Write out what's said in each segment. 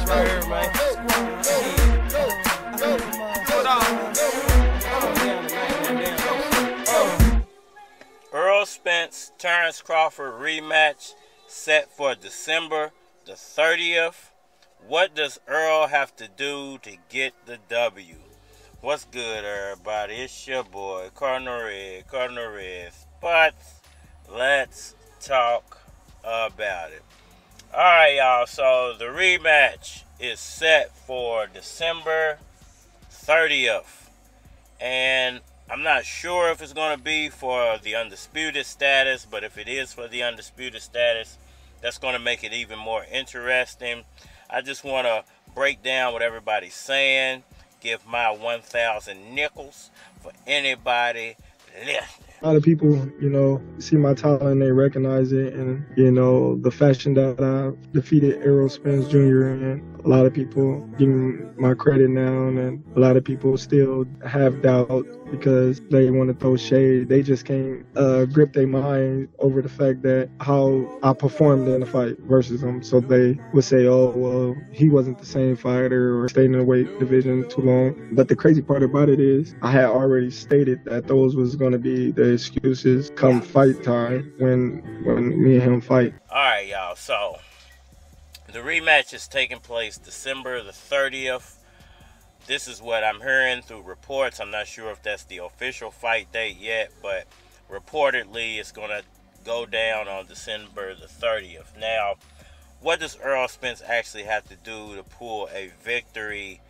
right here, man. Errol Spence Terence Crawford rematch set for December the 30th. What does Errol have to do to get the W? What's good, everybody? It's your boy, Cardinal Red Spots. Let's talk about it. Alright, y'all. So, the rematch is set for December 30th. And I'm not sure if it's going to be for the undisputed status, but if it is for the undisputed status, that's going to make it even more interesting. I just want to break down what everybody's saying, give my 1,000 nickels for anybody listening. A lot of people, see my talent, they recognize it, and, the fashion that I defeated Errol Spence Jr. in. A lot of people give me my credit now, and a lot of people still have doubt because they want to throw shade. They just can't grip their mind over the fact that how I performed in the fight versus him. So they would say, oh, well, he wasn't the same fighter or stayed in the weight division too long. But the crazy part about it is I had already stated that those was going to be the excuses come fight time when me and him fight. All right, y'all. So the rematch is taking place December the 30th. This is what I'm hearing through reports. I'm not sure if that's the official fight date yet, but reportedly it's going to go down on December the 30th. Now, what does Errol Spence actually have to do to pull a victory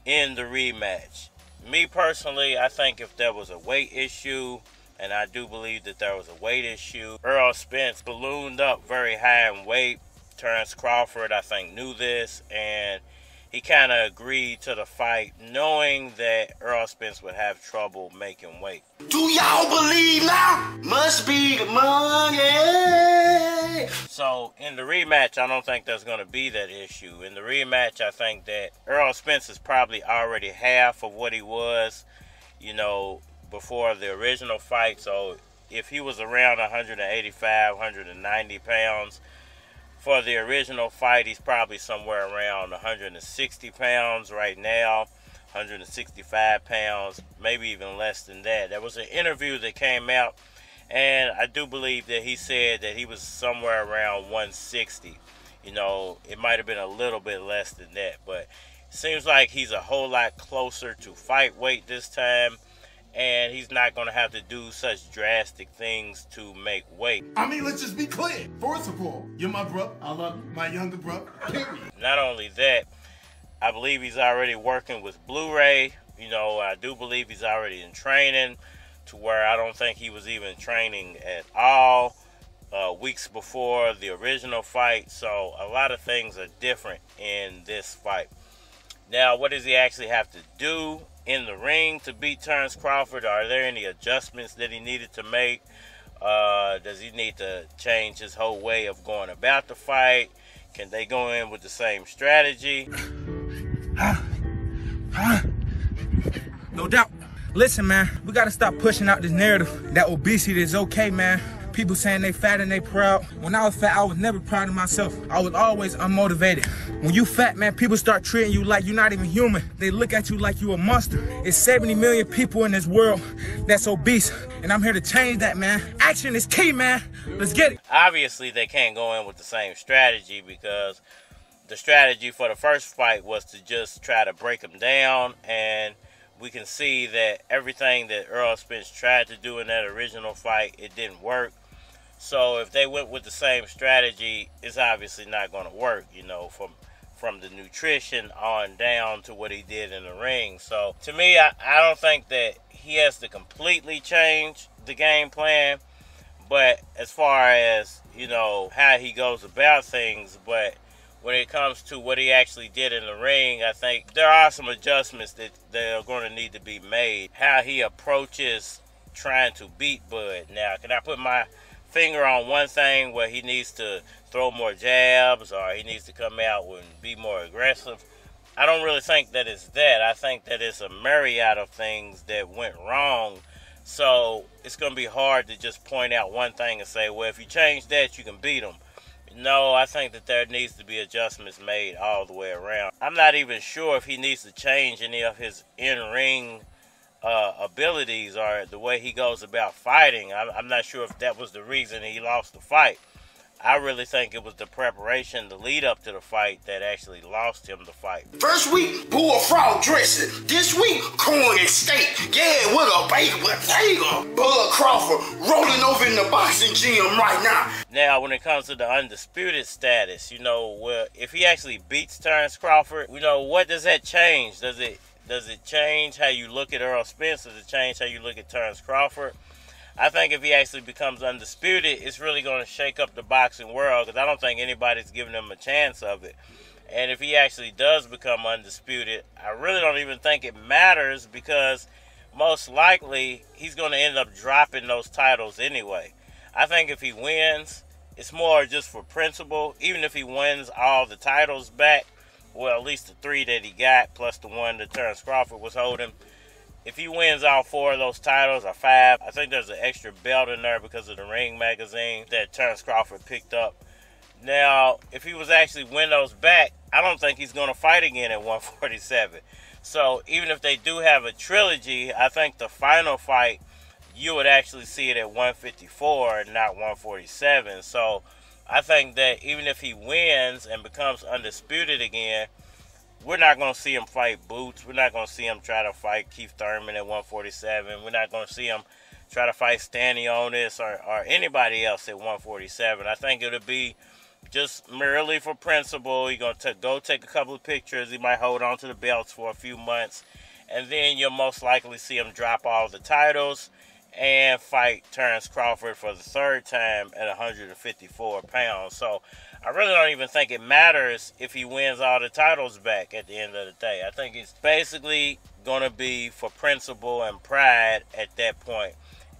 in the rematch? Me personally, I think if there was a weight issue, and I do believe that there was a weight issue, Errol Spence ballooned up very high in weight. Terence Crawford, I think, knew this, and he kind of agreed to the fight knowing that Errol Spence would have trouble making weight. Do y'all believe now? Must be the money. So, in the rematch, I don't think there's going to be that issue. In the rematch, I think that Errol Spence is probably already half of what he was, before the original fight. So, if he was around 185, 190 pounds, for the original fight, he's probably somewhere around 160 pounds right now, 165 pounds, maybe even less than that. There was an interview that came out, and I do believe that he said that he was somewhere around 160. It might have been a little bit less than that, but it seems like he's a whole lot closer to fight weight this time, and he's not going to have to do such drastic things to make weight. I mean, let's just be clear. First of all, you're my brother. I love you. My younger brother. Period. Not only that, I believe he's already working with Blu-ray. I do believe he's already in training to where I don't think he was even training at all weeks before the original fight. So a lot of things are different in this fight. Now, what does he actually have to do in the ring to beat Terence Crawford? Are there any adjustments that he needed to make? Does he need to change his whole way of going about the fight? Can they go in with the same strategy? No doubt. Listen, man, we got to stop pushing out this narrative that obesity is okay, man. People saying they fat and they proud. When I was fat, I was never proud of myself. I was always unmotivated. When you fat, man, people start treating you like you're not even human. They look at you like you a monster. It's 70 million people in this world that's obese, and I'm here to change that, man. Action is key, man. Let's get it. Obviously, they can't go in with the same strategy because the strategy for the first fight was to just try to break him down, and we can see that everything that Errol Spence tried to do in that original fight, it didn't work. So if they went with the same strategy, it's obviously not going to work, from the nutrition on down to what he did in the ring. So to me, I don't think that he has to completely change the game plan. But as far as, how he goes about things, but when it comes to what he actually did in the ring, I think there are some adjustments that are going to need to be made. How he approaches trying to beat Bud. Now, can I put my finger on one thing where he needs to throw more jabs or he needs to come out and be more aggressive? I don't really think that it's that. I think that it's a myriad of things that went wrong. So it's going to be hard to just point out one thing and say, well, if you change that, you can beat him. No, I think that there needs to be adjustments made all the way around. I'm not even sure if he needs to change any of his in-ring abilities or the way he goes about fighting. I'm not sure if that was the reason he lost the fight. I really think it was the preparation, the lead up to the fight that actually lost him the fight. First week, bullfrog dressing. This week, corn and steak. Yeah, with a baked potato. Bud Crawford rolling over in the boxing gym right now. Now, when it comes to the undisputed status, you know, well, if he actually beats Terence Crawford, you know, what does that change? Does it change how you look at Errol Spence? Does it change how you look at Terence Crawford? I think if he actually becomes undisputed, it's really going to shake up the boxing world, because I don't think anybody's giving him a chance of it. And if he actually does become undisputed, I really don't even think it matters, because most likely he's going to end up dropping those titles anyway. I think if he wins, it's more just for principle. Even if he wins all the titles back, well, at least the 3 that he got, plus the one that Terence Crawford was holding, if he wins all 4 of those titles, or 5, I think there's an extra belt in there because of the Ring magazine that Terence Crawford picked up. Now, if he was actually win those back, I don't think he's going to fight again at 147. So, even if they do have a trilogy, I think the final fight, you would actually see it at 154 and not 147. So, I think that even if he wins and becomes undisputed again, we're not going to see him fight Boots. We're not going to see him try to fight Keith Thurman at 147. We're not going to see him try to fight Stanionis or anybody else at 147. I think it'll be just merely for principle. He's going to go take a couple of pictures. He might hold on to the belts for a few months. And then you'll most likely see him drop all the titles and fight Terence Crawford for the 3rd time at 154 pounds. So I really don't even think it matters if he wins all the titles back at the end of the day. I think it's basically going to be for principle and pride at that point.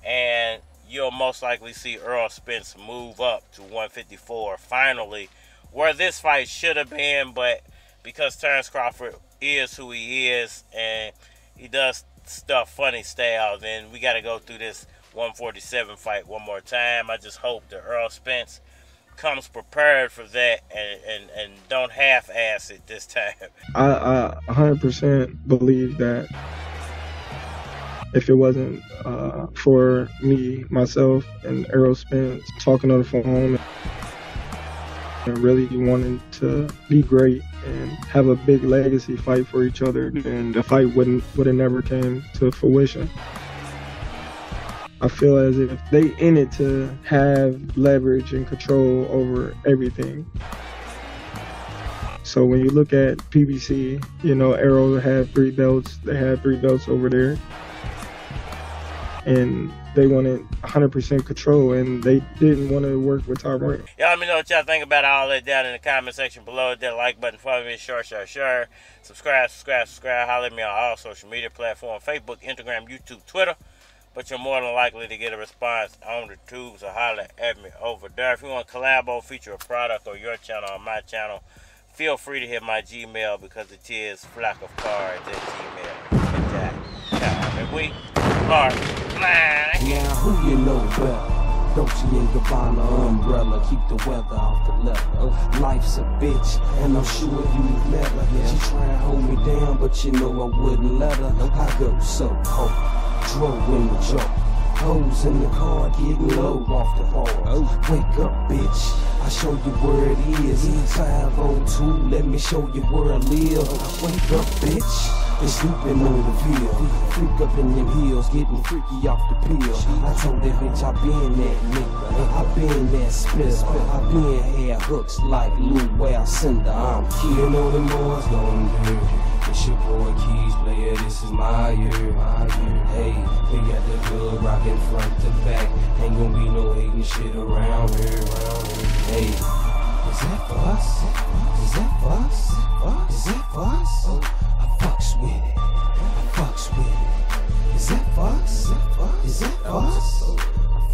And you'll most likely see Errol Spence move up to 154 finally, where this fight should have been. But because Terence Crawford is who he is and he does stuff funny style, then we got to go through this 147 fight one more time. I just hope that Errol Spence comes prepared for that and don't half-ass it this time. I 100% believe that if it wasn't for me, myself, and Errol Spence talking on the phone and really wanting to be great and have a big legacy fight for each other, then the fight would have never came to fruition. I feel as if they in it to have leverage and control over everything. So when you look at PBC, you know, Errol had 3 belts. They had 3 belts over there. And they wanted 100% control, and they didn't want to work with Tom Rank. Y'all let me know what y'all think about all that down in the comment section below. Hit that like button, follow me, share. Subscribe. Holler at me on all social media platforms, Facebook, Instagram, YouTube, Twitter. But you're more than likely to get a response on the tubes, so holler at me over there. If you want to collab or feature a product or your channel on my channel, feel free to hit my Gmail, because it is flockofcards@gmail.com. And we are live. Now who you know better? Dolce & Gabbana umbrella, keep the weather off the leather. Life's a bitch, and I'm sure you let her. She try and hold me down, but you know I wouldn't let her. I go so cold, drove in the joke. Hoes in the car, getting low off the hard. Wake up, bitch, I show you where it is. 502, let me show you where I live. Wake up, bitch, they sleeping on the field. Freak up in them heels, getting freaky off the pill. I told that bitch I been that nigga, I been that spizzer, I been hair hooks like Lou Well Cinder. I'm here. You know them boys going dirty. It's your boy Keys, player, this is my year. Hey, we got the good rockin' front to back. Ain't gonna be no hating shit around here. Hey, is that for us? Is that for us? Is that for us? I fucks with it. Is that for us? Is that for us? I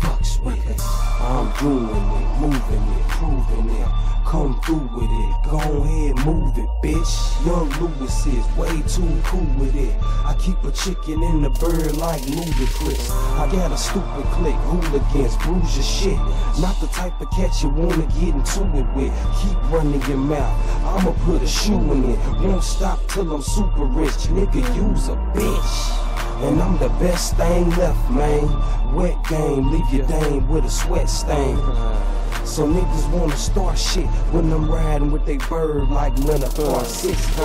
fucks with it. I'm doing it, moving it, proving it. Come through with it, go ahead, move it, bitch. Young Lewis is way too cool with it. I keep a chicken in the bird like ludicrous. I got a stupid clique, hooligans, bruise your shit. Not the type of cat you wanna get into it with. Keep running your mouth, I'ma put a shoe in it. Won't stop till I'm super rich, nigga, use a bitch. And I'm the best thing left, man. Wet game, leave your dame with a sweat stain. So niggas wanna start shit when I'm riding with they bird like Leonard Part 6.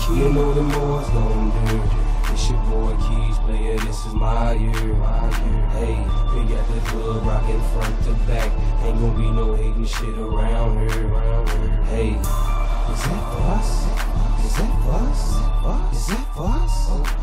You know them boys gon' dirty. It's your boy Keys, player, this is my year. Hey, we got the club rockin' front to back. Ain't gon' be no hating shit around here. Hey, is that for us? Is that for us? Is that for us?